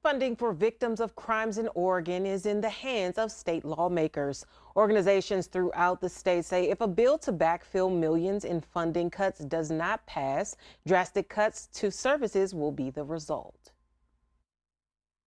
Funding for victims of crimes in Oregon is in the hands of state lawmakers. Organizations throughout the state say if a bill to backfill millions in funding cuts does not pass, drastic cuts to services will be the result.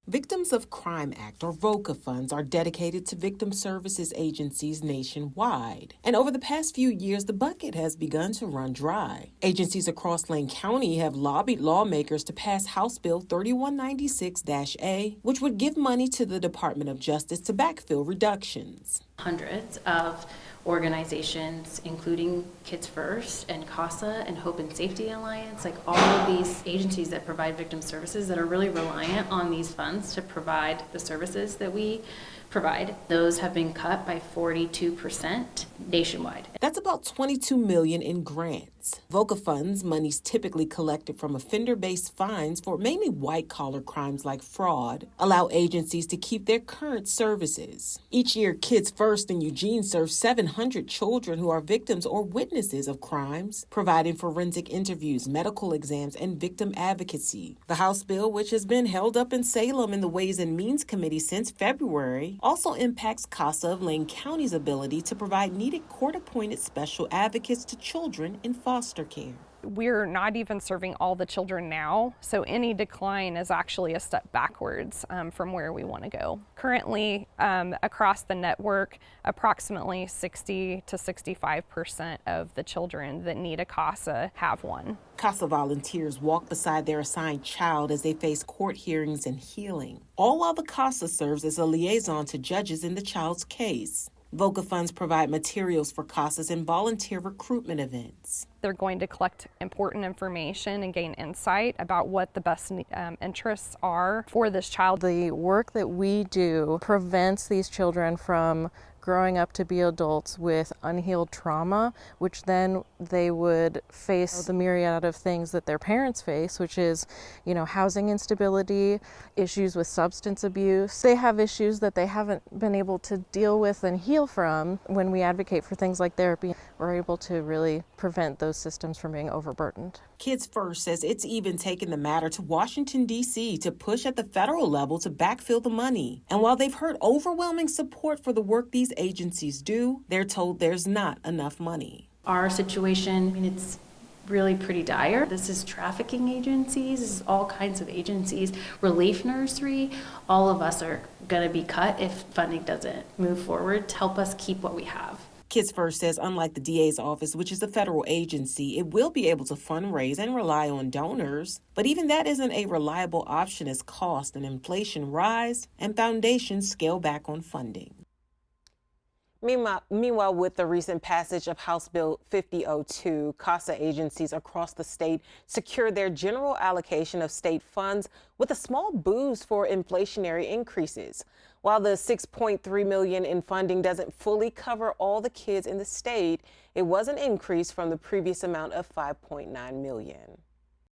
Victims of Crime Act, or VOCA funds, are dedicated to victim services agencies nationwide. And over the past few years, the bucket has begun to run dry. Agencies across Lane County have lobbied lawmakers to pass House Bill 3196-A, which would give money to the Department of Justice to backfill reductions. Hundreds of organizations, including Kids First and CASA and Hope and Safety Alliance, like all of these agencies that provide victim services that are really reliant on these funds to provide the services that we provide. Those have been cut by 42% nationwide. That's about $22 million in grants. VOCA funds, monies typically collected from offender-based fines for mainly white-collar crimes like fraud, allow agencies to keep their current services. Each year, Kids First in Eugene serves 700 children who are victims or witnesses of crimes, providing forensic interviews, medical exams, and victim advocacy. The House bill, which has been held up in Salem in the Ways and Means Committee since February, also impacts CASA of Lane County's ability to provide needed court-appointed special advocates to children in foster care. We're not even serving all the children now, so any decline is actually a step backwards from where we want to go. Currently, across the network, approximately 60 to 65% of the children that need a CASA have one. CASA volunteers walk beside their assigned child as they face court hearings and healing, all while the CASA serves as a liaison to judges in the child's case. VOCA funds provide materials for CASAs and volunteer recruitment events. They're going to collect important information and gain insight about what the best interests are for this child. The work that we do prevents these children from growing up to be adults with unhealed trauma, which then they would face the myriad of things that their parents face, which is, housing instability, issues with substance abuse. They have issues that they haven't been able to deal with and heal from. When we advocate for things like therapy, we're able to really prevent those systems from being overburdened. Kids First says it's even taken the matter to Washington, D.C. to push at the federal level to backfill the money. And while they've heard overwhelming support for the work these agencies do, they're told there's not enough money. Our situation, it's really pretty dire. This is trafficking agencies, this is all kinds of agencies, relief nursery. All of us are going to be cut if funding doesn't move forward to help us keep what we have. Kids First says unlike the DA's office, which is a federal agency, it will be able to fundraise and rely on donors. But even that isn't a reliable option as cost and inflation rise and foundations scale back on funding. Meanwhile, with the recent passage of House Bill 5002, CASA agencies across the state secured their general allocation of state funds with a small boost for inflationary increases. While the $6.3 million in funding doesn't fully cover all the kids in the state, it was an increase from the previous amount of $5.9 million.